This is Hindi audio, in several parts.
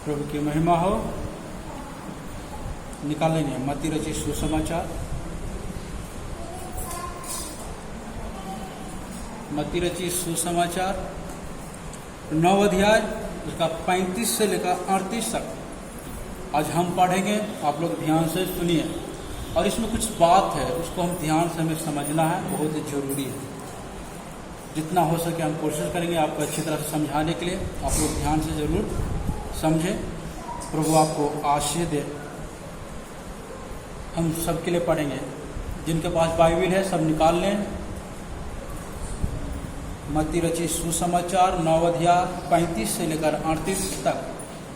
प्रभु की महिमा हो। निकालेंगे मत्ती रचित सुसमाचार, मत्ती रचित सुसमाचार 9 अध्याय उसका 35 से लेकर 38 तक आज हम पढ़ेंगे। आप लोग ध्यान से सुनिए, और इसमें कुछ बात है उसको हम ध्यान से हमें समझना है, बहुत ही जरूरी है। जितना हो सके हम कोशिश करेंगे आपको अच्छी तरह से समझाने के लिए। आप लोग ध्यान से जरूर समझें। प्रभु आपको आशीष दे। हम सबके लिए पढ़ेंगे। जिनके पास बाइबिल है सब निकाल लें। मत्ती रचित सुसमाचार 9 अध्याय 35 से लेकर 38 तक।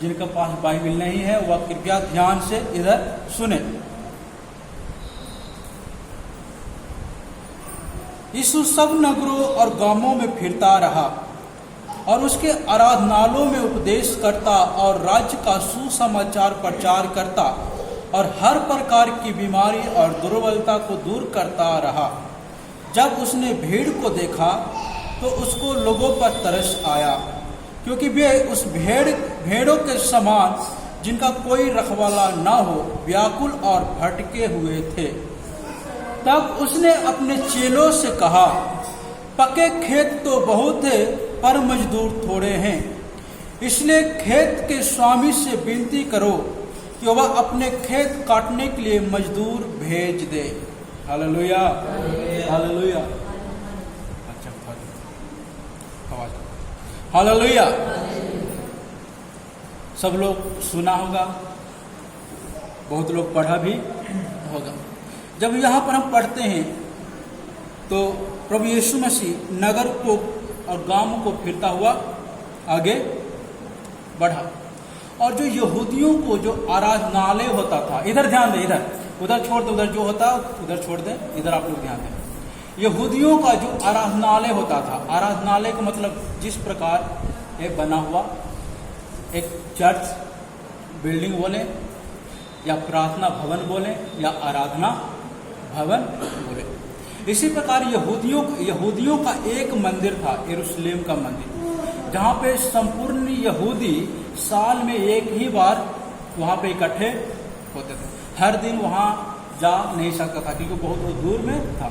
जिनके पास बाइबिल नहीं है वह कृपया ध्यान से इधर सुने। यीशु सब नगरों और गांवों में फिरता रहा और उसके आराधनालयों में उपदेश करता और राज्य का सुसमाचार प्रचार करता और हर प्रकार की बीमारी और दुर्बलता को दूर करता रहा। जब उसने भीड़ को देखा तो उसको लोगों पर तरस आया, क्योंकि वे उस भेड़ों के समान जिनका कोई रखवाला न हो व्याकुल और भटके हुए थे। तब उसने अपने चेलों से कहा, पके खेत तो बहुत है पर मजदूर थोड़े हैं, इसलिए खेत के स्वामी से विनती करो कि वह अपने खेत काटने के लिए मजदूर भेज दे। Hallelujah, hallelujah. अच्छा, आवाज, हालेलुया। सब लोग सुना होगा, बहुत लोग पढ़ा भी होगा। जब यहाँ पर हम पढ़ते हैं तो प्रभु यीशु मसीह नगर को और गांव को फिरता हुआ आगे बढ़ा, और जो यहूदियों को जो आराधनालय होता था, इधर ध्यान दें, इधर उधर छोड़ दे, उधर जो होता उधर छोड़ दें, इधर आप लोग ध्यान दें। यहूदियों का जो आराधनालय होता था, आराधनालय का मतलब जिस प्रकार एक बना हुआ एक चर्च बिल्डिंग बोले या प्रार्थना भवन बोले या आराधना भवन बोले, इसी प्रकार यहूदियों का एक मंदिर था, यरूशलेम का मंदिर, जहाँ पे संपूर्ण यहूदी साल में एक ही बार वहाँ पे इकट्ठे होते थे। हर दिन वहाँ जा नहीं सकता था क्योंकि बहुत दूर में था।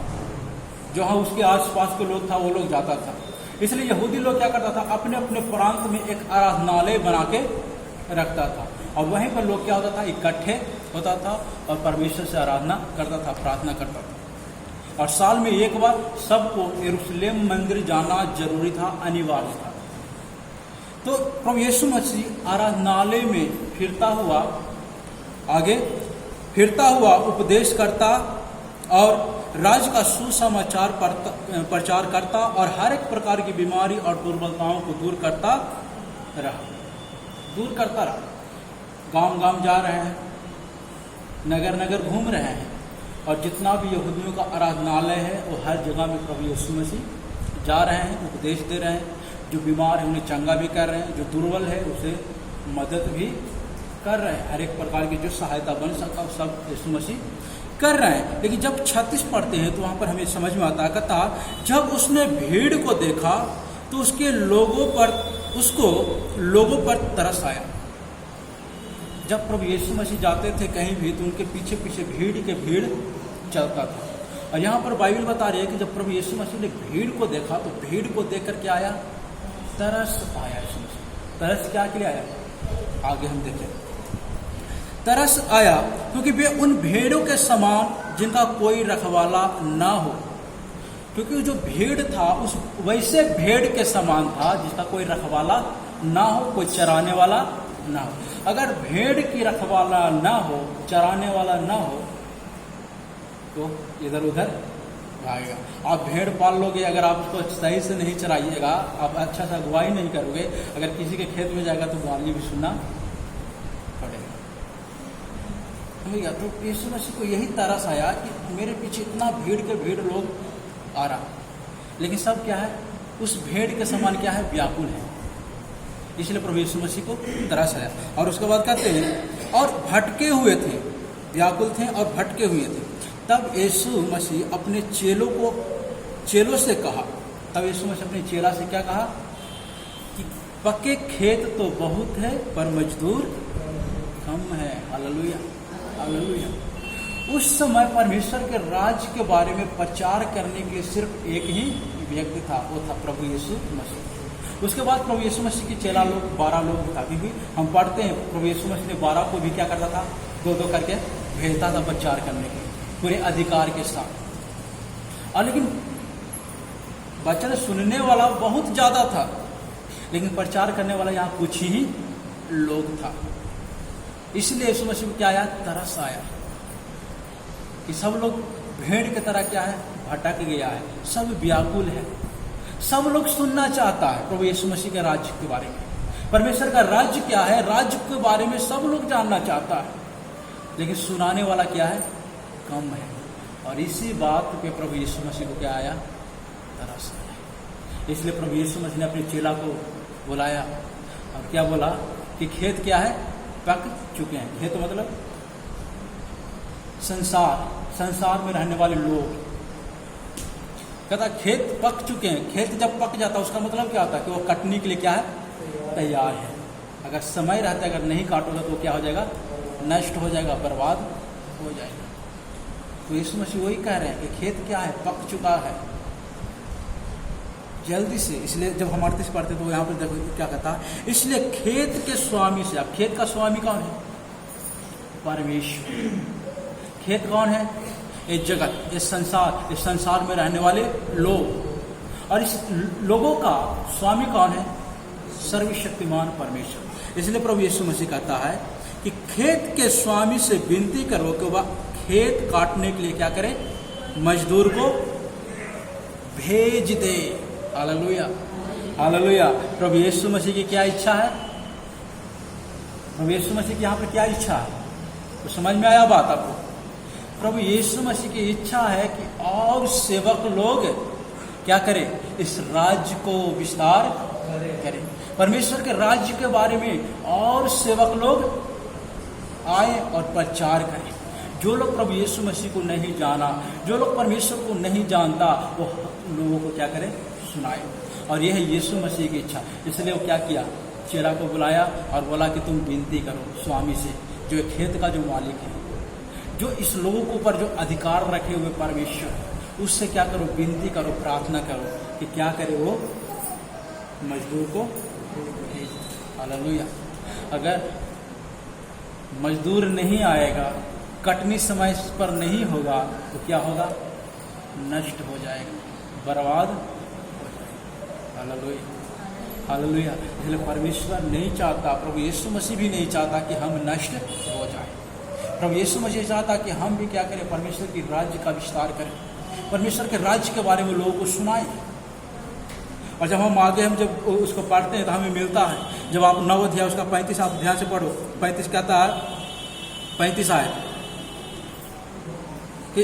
जहाँ उसके आसपास के लोग था वो लोग जाता था। इसलिए यहूदी लोग क्या करता था, अपने अपने प्रांत में एक आराधनालय बना के रखता था, और वहीं पर लोग क्या होता था, इकट्ठे होता था और परमेश्वर से आराधना करता था, प्रार्थना करता था। और साल में एक बार सबको यरूशलेम मंदिर जाना जरूरी था, अनिवार्य था। तो प्रभु यीशु मसीह आराधनालय में फिरता हुआ आगे फिरता हुआ उपदेश करता और राज्य का सुसमाचार प्रचार करता और हर एक प्रकार की बीमारी और दुर्बलताओं को दूर करता रहा। गांव गांव जा रहे हैं, नगर नगर घूम रहे हैं, और जितना भी यहूदियों का आराधनालय है वो हर जगह में प्रभु यीशु मसीह जा रहे हैं, उपदेश दे रहे हैं। जो बीमार है उन्हें चंगा भी कर रहे हैं, जो दुर्बल है उसे मदद भी कर रहे हैं। हर एक प्रकार की जो सहायता बन सकता है सब यीशु मसीह कर रहे हैं। लेकिन जब 36 पढ़ते हैं तो वहाँ पर हमें समझ में आता कहता, जब उसने भीड़ को देखा तो उसके लोगों पर तरस आया। जब प्रभु यीशु मसीह जाते थे कहीं भी तो उनके पीछे पीछे भीड़ चलता था। और यहाँ पर बाइबल बता रही है कि जब प्रभु यीशु मसीह ने भीड़ को देखा तो भीड़ को देख कर क्या आया, तरस आया। यीशु मसीह तरस क्या के लिए आया, आगे हम देखें। तरस आया क्योंकि वे उन भेड़ों के समान जिनका कोई रखवाला ना हो, क्योंकि जो भीड़ था उस वैसे भेड़ के समान था जिसका कोई रखवाला ना हो, कोई चराने वाला ना हो। अगर भेड़ की रखवाला ना हो, चराने वाला ना हो तो इधर उधर भागेगा। आप भेड़ पाल लोगे, अगर आप उसको सही से नहीं चराइएगा, आप अच्छा सा अगुवाई नहीं करोगे, अगर किसी के खेत में जाएगा तो गाली भी सुनना पड़ेगा। तो यीशु मसीह को यही तरस आया कि मेरे पीछे इतना भीड़ लोग आ रहा, लेकिन सब क्या है, उस भेड़ के समान क्या है, व्याकुल है। इसलिए प्रभु यीशु मसीह को तरस आया। और उसके बाद कहते हैं और भटके हुए थे, व्याकुल थे और भटके हुए थे। तब यीशु मसीह अपने चेलों से कहा, तब यीशु मसीह अपने चेला से क्या कहा कि पक्के खेत तो बहुत है पर मजदूर कम है। Hallelujah, hallelujah. उस समय परमेश्वर के राज्य के बारे में प्रचार करने के लिए सिर्फ एक ही व्यक्ति था, वो था प्रभु यीशु मसीह। उसके बाद प्रभु यीशु मसीह के चेला लोग 12 लोग था, क्योंकि हम पढ़ते हैं प्रभु यीशु मसीह ने 12 को भी क्या करता था, 2-2 करके भेजता था प्रचार करने के पूरे अधिकार के साथ। और लेकिन वचन सुनने वाला बहुत ज्यादा था, लेकिन प्रचार करने वाला यहाँ कुछ ही लोग था। इसलिए यीशु मसीह को क्या आया, तरस आया कि सब लोग भेड़ की तरह क्या है, भटक गया है, सब व्याकुल है, सब लोग सुनना चाहता है प्रभु यीशु मसीह के राज्य के बारे में। परमेश्वर का राज्य क्या है, राज्य के बारे में सब लोग जानना चाहता है, लेकिन सुनाने वाला क्या है, कम है। और इसी बात पे प्रभु यीशु मसीह को क्या आया, तरस आया। इसलिए प्रभु यीशु मसीह ने अपने चेला को बुलाया और क्या बोला कि खेत क्या है, पक चुके हैं। खेत मतलब संसार में रहने वाले लोग। कहता खेत पक चुके हैं। खेत जब पक जाता है उसका मतलब क्या होता है कि वो कटने के लिए क्या है, तैयार है। अगर समय रहता है, अगर नहीं काटोगे तो क्या हो जाएगा, नष्ट हो जाएगा, बर्बाद हो जाएगा। तो यीशु मसीह वही कह रहे हैं कि खेत क्या है, पक चुका है जल्दी से। इसलिए जब हम 38 पढ़ते तो यहाँ पर देखो क्या कहता है, इसलिए खेत के स्वामी से। अब खेत का स्वामी कौन है, परमेश्वर। खेत कौन है, ये जगत, ये संसार में रहने वाले लोग। और इस लोगों का स्वामी कौन है, सर्वशक्तिमान परमेश्वर। इसलिए प्रभु यीशु मसीह कहता है कि खेत के स्वामी से विनती करो कि वह खेत काटने के लिए क्या करे, मजदूर को भेज दे। Hallelujah, hallelujah. प्रभु यीशु मसीह की क्या इच्छा है, प्रभु यीशु मसीह की यहाँ पर क्या इच्छा है, तो समझ में आया बात आपको। प्रभु यीशु मसीह की इच्छा है कि और सेवक लोग क्या करें, इस राज्य को विस्तार करें। परमेश्वर के राज्य के बारे में और सेवक लोग आए और प्रचार करें। जो लोग प्रभु यीशु मसीह को नहीं जाना, जो लोग परमेश्वर को नहीं जानता, वो लोगों को क्या करें, सुनाए। और यह है यीशु मसीह की इच्छा। इसलिए वो क्या किया, चेला को बुलाया और बोला कि तुम विनती करो स्वामी से, जो खेत का जो मालिक है, जो इस लोगों के ऊपर जो अधिकार रखे हुए परमेश्वर, उससे क्या करो, विनती करो, प्रार्थना करो कि क्या करे, वो मजदूर को भेज। हालेलुया। अगर मजदूर नहीं आएगा, कटनी समय पर नहीं होगा, तो क्या होगा, नष्ट हो जाएगा, बर्बाद हो जाएगा। Hallelujah, hallelujah. इसलिए परमेश्वर नहीं चाहता, प्रभु यीशु मसीह भी नहीं चाहता कि हम नष्ट हो जाए। प्रभु यीशु मसीह चाहता कि हम भी क्या करें, परमेश्वर की राज्य का विस्तार करें, परमेश्वर के राज्य के बारे में लोगों को सुनाएं। और जब हम आगे हम जब उसको पढ़ते हैं तो हमें मिलता है, जब आप 9 अध्याय उसका 35 आप ध्यान से पढ़ो, 35 कहता है, 35 आए कि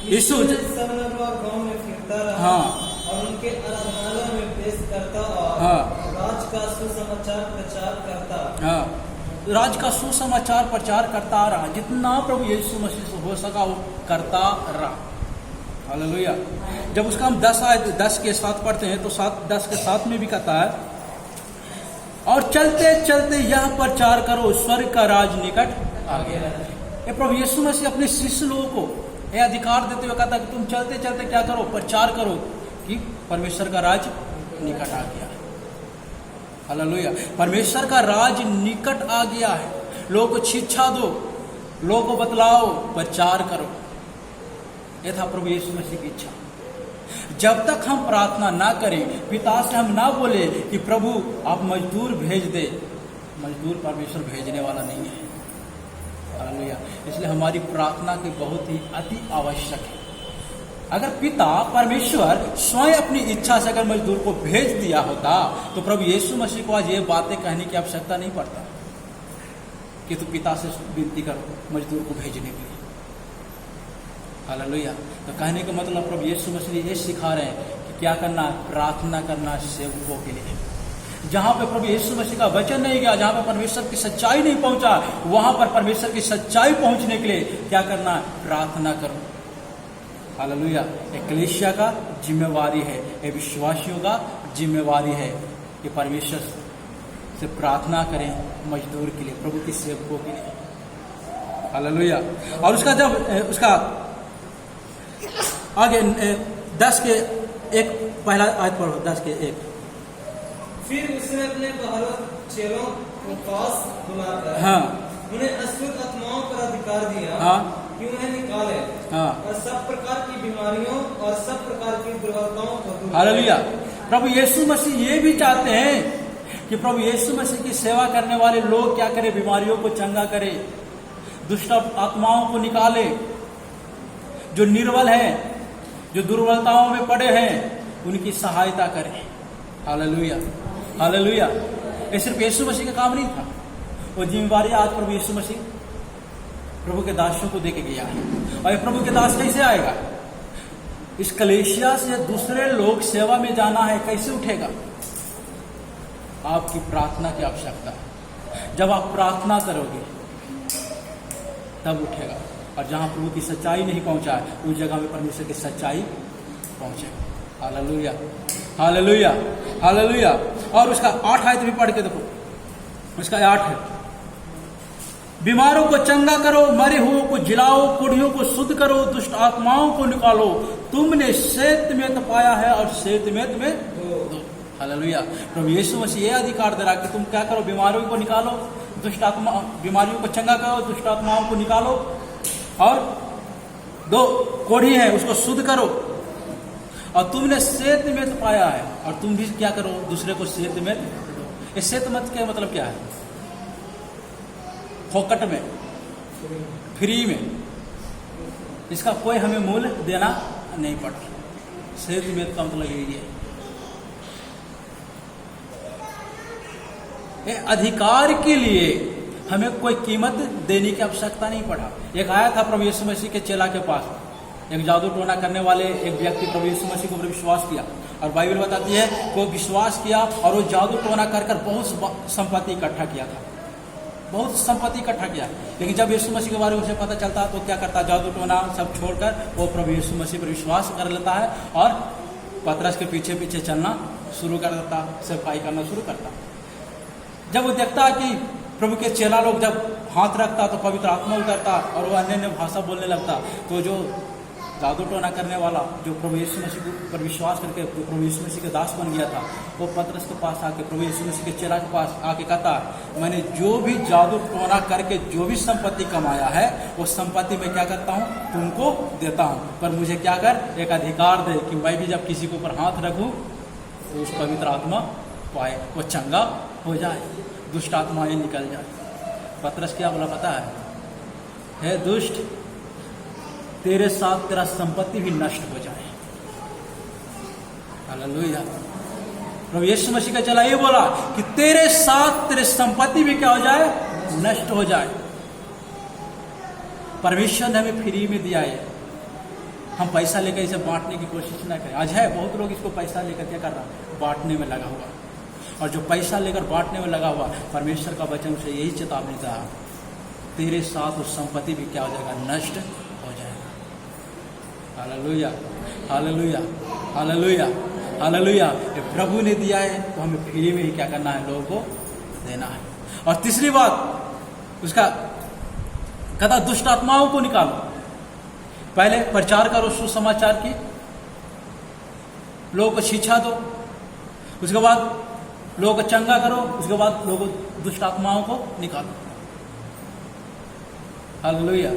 यीशु गांव में फिरता रहा, हाँ, और उनके आराधनालय में पेश करता और हाँ, राज का सुसमाचार प्रचार करता। हाँ, राज का सुसमाचार प्रचार करता रहा। जितना प्रभु यीशु मसीह से हो सका वो करता रहा। हालेलुया। जब उसका हम 10 के साथ पढ़ते हैं तो 10 के साथ में भी कहता है, और चलते चलते यह प्रचार करो, स्वर्ग का राज निकट आ गया है। ये प्रभु यीशु मसीह अपने शिष्य लोगों को यह अधिकार देते हुए कहता है कि तुम चलते चलते क्या करो, प्रचार करो कि परमेश्वर का राज निकट आ गया है। हालेलुया। परमेश्वर का राज निकट आ गया है। लोगों को शिक्षा दो, लोगों को बतलाओ, प्रचार करो। यह था प्रभु यीशु मसीह की इच्छा। जब तक हम प्रार्थना ना करें, पिता से हम ना बोले कि प्रभु आप मजदूर भेज दे, मजदूर परमेश्वर भेजने वाला नहीं है। हालेलुया। इसलिए हमारी प्रार्थना की बहुत ही अति आवश्यक है। अगर पिता परमेश्वर स्वयं अपनी इच्छा से अगर मजदूर को भेज दिया होता तो प्रभु यीशु मसीह को आज ये बातें कहने की आवश्यकता नहीं पड़ता कि तू पिता से विनती करो मजदूर को भेजने के लिए। हालेलुया। तो कहने का मतलब प्रभु यीशु मसीह ये सिखा रहे हैं कि क्या करना, प्रार्थना करना सेवकों के लिए। जहां पे प्रभु यीशु मसीह का वचन नहीं गया, जहां पर परमेश्वर की सच्चाई नहीं पहुंचा, वहां पर परमेश्वर की सच्चाई पहुंचने के लिए क्या करना, प्रार्थना करो। हालेलुया। कलीसिया का जिम्मेवारी है, ये विश्वासियों का जिम्मेवारी है कि परमेश्वर से प्रार्थना करें मजदूर के लिए, प्रभु के सेवकों के लिए। हालेलुया। और उसका जब उसका आगे 10 के 1 पहला आयत पढ़ो, 10 के 1। फिर उसने अपने 12 चेलों को पास बुलाकर हाँ उन्हें अशुद्ध आत्माओं पर अधिकार दिया हाँ कि उन्हें निकाले हाँ। और सब प्रकार की बीमारियों और सब प्रकार की दुर्बलताओं को दूर हालेलुया। प्रभु यीशु मसीह ये भी चाहते हैं कि प्रभु यीशु मसीह की सेवा करने वाले लोग क्या करें, बीमारियों को चंगा करें, दुष्ट आत्माओं को निकाले, जो निर्बल हैं, जो दुर्बलताओं में पड़े हैं, उनकी सहायता करें। Hallelujah hallelujah. ये सिर्फ यीशु मसीह का काम नहीं था, वो जिम्मेवारी आज प्रभु यीशु मसीह प्रभु के दासों को देके गया है। और ये प्रभु के दास कैसे आएगा? इस कलेशिया से दूसरे लोग सेवा में जाना है, कैसे उठेगा? आपकी प्रार्थना की आवश्यकता है। जब आप प्रार्थना करोगे तब उठेगा। और जहां प्रभु की सच्चाई नहीं पहुंचा है, उस जगह में परमेश्वर की सच्चाई पहुंचेगा। Hallelujah hallelujah hallelujah. और उसका 8 आयत भी पढ़ के देखो, उसका 8 है, बीमारों को चंगा करो, मरे हुओं को जिलाओ, कोढ़ियों को शुद्ध करो, दुष्ट आत्माओं को निकालो, तुमने श्वेत में पाया है और श्वेत में दो। हालेलुया। प्रभु यीशु मसीह ये अधिकार दे रहा कि तुम क्या करो, बीमारियों को निकालो, दुष्ट आत्मा बीमारियों को चंगा करो, दुष्ट आत्माओं को निकालो, और 2 कोढ़ी है उसको शुद्ध करो, और तुमने श्वेत में पाया है, और तुम भी क्या करो, दूसरे को श्वेत में दो। इस श्वेत मत का मतलब क्या है? फोकट में, फ्री में, इसका कोई हमें मूल्य देना नहीं पड़ता। श्वेत में का मतलब यही है। ये अधिकार के लिए हमें कोई कीमत देने की आवश्यकता नहीं पड़ा। एक आया था प्रभु यीशु मसीह के चेला के पास, एक जादू टोना करने वाले एक व्यक्ति प्रभु यीशु मसीह को विश्वास किया, और बाइबल बताती है कि वो विश्वास किया और वो जादू टोना कर बहुत संपत्ति इकट्ठा किया था, बहुत संपत्ति इकट्ठा किया। लेकिन जब यीशु मसीह के बारे में उसे पता चलता तो क्या करता, जादू टोना सब छोड़कर वो प्रभु यीशु मसीह पर विश्वास कर लेता है और पतरस के पीछे पीछे चलना शुरू कर देता, सेवकाई करना शुरू करता। जब वो देखता कि प्रभु के चेला लोग जब हाथ रखता तो पवित्र आत्मा उतरता और वो अन्य भाषा बोलने लगता, तो जो जादू टोना करने वाला जो प्रभु यीशु मसीह पर विश्वास करके जो प्रभु यीशु मसीह के दास बन गया था, वो पतरस के पास आके प्रभु यीशु मसीह के चेला के पास आके कहता, मैंने जो भी जादू टोना करके जो भी संपत्ति कमाया है वो संपत्ति मैं क्या करता हूँ, तुमको देता हूँ, पर मुझे क्या कर, एक अधिकार दे कि मैं भी जब किसी के ऊपर हाथ रखूँ तो उस पवित्र आत्मा पाए, वो चंगा हो जाए, दुष्ट आत्माएं निकल जाए। पतरस क्या बोला पता है? हे दुष्ट, तेरे साथ तेरा संपत्ति भी नष्ट हो जाए। हालेलुया। प्रभु यीशु मसीह का चला ये बोला कि तेरे साथ तेरे संपत्ति भी क्या हो जाए, नष्ट हो जाए। परमेश्वर ने हमें फ्री में दिया है, हम पैसा लेकर इसे बांटने की कोशिश ना करें। आज है बहुत लोग इसको पैसा लेकर क्या कर रहा, बांटने में लगा हुआ, और जो पैसा लेकर बांटने में लगा हुआ, परमेश्वर का वचन से यही चेतावनी था, तेरे साथ उस संपत्ति भी क्या हो जाएगा, नष्ट हो जाएगा। Hallelujah hallelujah hallelujah hallelujah. प्रभु ने दिया है तो हमें फ्री में ही क्या करना है, लोगों को देना है। और तीसरी बात उसका कहता, दुष्ट आत्माओं को निकालो। पहले प्रचार करो सुसमाचार की, लोगों को शिक्षा दो, उसके बाद लोगों को चंगा करो, उसके बाद लोगों दुष्ट आत्माओं को निकालो। Hallelujah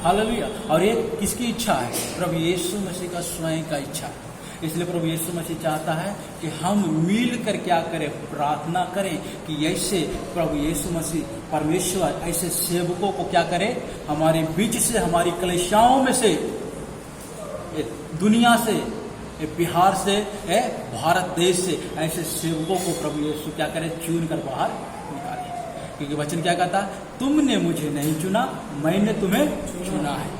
hallelujah. और ये किसकी इच्छा है? प्रभु यीशु मसीह का स्वयं का इच्छा है। इसलिए प्रभु यीशु मसीह चाहता है कि हम मिलकर क्या करें, प्रार्थना करें कि ऐसे प्रभु यीशु मसीह परमेश्वर ऐसे सेवकों को क्या करे, हमारे बीच से, हमारी कलीसियाओं में से, दुनिया से, बिहार से, भारत देश से ऐसे सेवकों को प्रभु यीशु क्या करे, चुन कर बाहर निकाले। क्योंकि वचन क्या कहता, तुमने मुझे नहीं चुना, मैंने तुम्हें चुना है।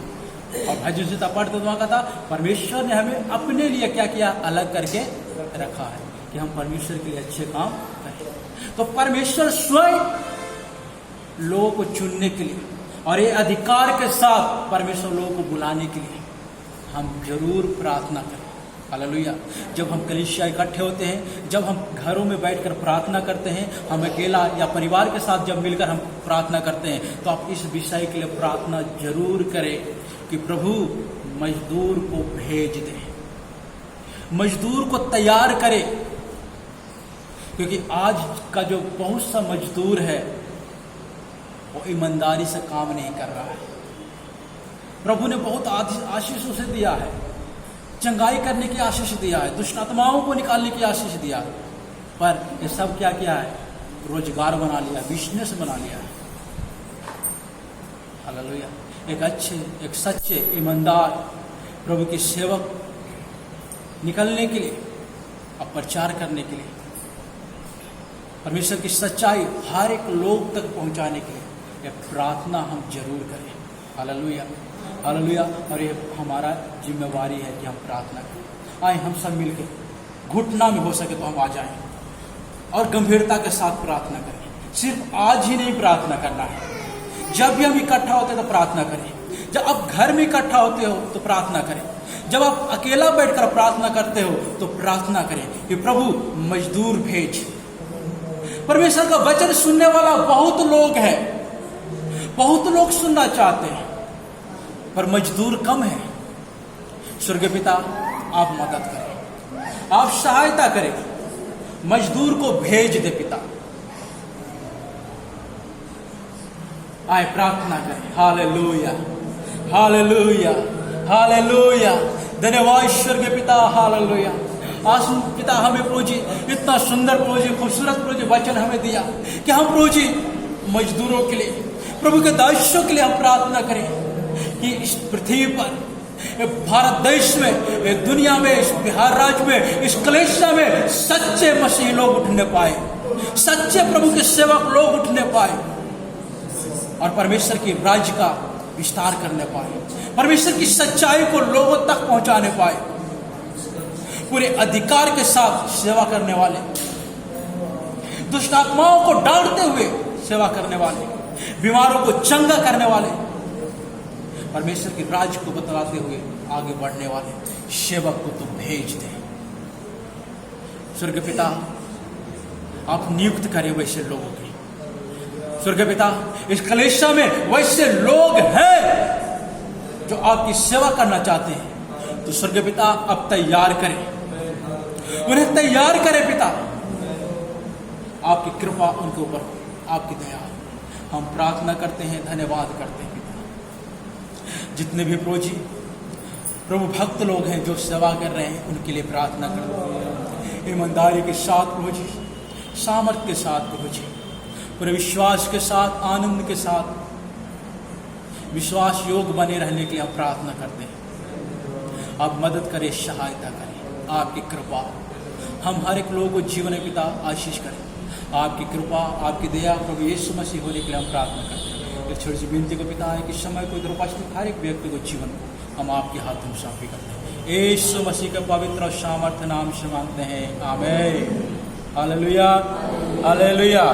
और भजन से पढ़ते तो वहां कहता, परमेश्वर ने हमें अपने लिए क्या किया, अलग करके रखा है कि हम परमेश्वर के लिए अच्छे काम करें। तो परमेश्वर स्वयं लोगों को चुनने के लिए और ये अधिकार के साथ परमेश्वर लोगों को बुलाने के लिए हम जरूर प्रार्थना करें। हालेलुया। जब हम कलीसिया इकट्ठे होते हैं, जब हम घरों में बैठकर प्रार्थना करते हैं, हम अकेला या परिवार के साथ जब मिलकर हम प्रार्थना करते हैं, तो आप इस विषय के लिए प्रार्थना जरूर करें कि प्रभु मजदूर को भेज दे, मजदूर को तैयार करे, क्योंकि आज का जो बहुत सा मजदूर है वो ईमानदारी से काम नहीं कर रहा है। प्रभु ने बहुत आशीष उसे दिया है, चंगाई करने की आशीष दिया है, दुष्ट आत्माओं को निकालने की आशीष दिया है, पर ये सब क्या किया है? रोजगार बना लिया, बिजनेस बना लिया है। हालेलुया। एक अच्छे, एक सच्चे, ईमानदार प्रभु के सेवक निकलने के लिए, अब प्रचार करने के लिए, परमेश्वर की सच्चाई हर एक लोग तक पहुंचाने के लिए ये प्रार्थना हम जरूर करें। Hallelujah, hallelujah. और ये हमारा जिम्मेवारी है कि हम प्रार्थना करें। आए हम सब मिलकर घुटना में हो सके तो हम आ जाएं और गंभीरता के साथ प्रार्थना करें। सिर्फ आज ही नहीं प्रार्थना करना है, जब भी हम इकट्ठा होते हैं तो प्रार्थना करें, जब आप घर में इकट्ठा होते हो तो प्रार्थना करें, जब आप अकेला बैठकर प्रार्थना करते हो तो प्रार्थना करें कि प्रभु मजदूर भेज। परमेश्वर का वचन सुनने वाला बहुत लोग हैं, बहुत लोग सुनना चाहते हैं, पर मजदूर कम है। स्वर्गीय पिता, आप मदद करें, आप सहायता करें, मजदूर को भेज दे पिता। आए प्रार्थना करें। Hallelujah, hallelujah, hallelujah. धन्यवाद स्वर्गीय पिता, हालेलुया। आज पिता हमें प्रभु जी इतना सुंदर प्रभु जी, खूबसूरत प्रभु जी वचन हमें दिया कि हम प्रभु जी मजदूरों के लिए, प्रभु के दासों के लिए हम प्रार्थना करें कि इस पृथ्वी पर, भारत देश में, दुनिया में, इस बिहार राज्य में, इस कलीसिया में सच्चे मसीही लोग उठने पाए, सच्चे प्रभु के सेवक लोग उठने पाए और परमेश्वर के राज्य का विस्तार करने पाए, परमेश्वर की सच्चाई को लोगों तक पहुंचाने पाए, पूरे अधिकार के साथ सेवा करने वाले, दुष्ट आत्माओं को डांटते हुए सेवा करने वाले, बीमारों को चंगा करने वाले, परमेश्वर के राज्य को बतलाते हुए आगे बढ़ने वाले सेवक को तो भेज दे। स्वर्गीय पिता, आप नियुक्त करें वैसे लोगों की। स्वर्गीय पिता, इस कलीसिया में वैसे लोग हैं जो आपकी सेवा करना चाहते हैं, तो स्वर्गीय पिता आप तैयार करें, उन्हें तैयार करें पिता। आपकी कृपा उनके ऊपर, आपकी दया, हम प्रार्थना करते हैं, धन्यवाद करते हैं पिता। जितने भी प्रभु भक्त लोग हैं जो सेवा कर रहे हैं, उनके लिए प्रार्थना करते हैं ईमानदारी के साथ प्रभु जी, सामर्थ्य के साथ प्रभु जी, पूरे विश्वास के साथ, आनंद के साथ, विश्वास योग बने रहने के लिए हम प्रार्थना करते हैं। आप मदद करें, सहायता करें, आपकी कृपा हम हर एक लोगों को जीवन में पिता आशीष करें। आपकी कृपा, आपकी दया प्रभु यीशु मसीह होने के लिए हम प्रार्थना करते हैं। एक छोटी सी विनती को पिता है कि समय को इधर उपस्थित हर एक व्यक्ति को जीवन को हम आपके हाथों में सौंपी करते हैं। यीशु मसीह का पवित्र और सामर्थ्य नाम से मांगते हैं, आमीन। Hallelujah, hallelujah.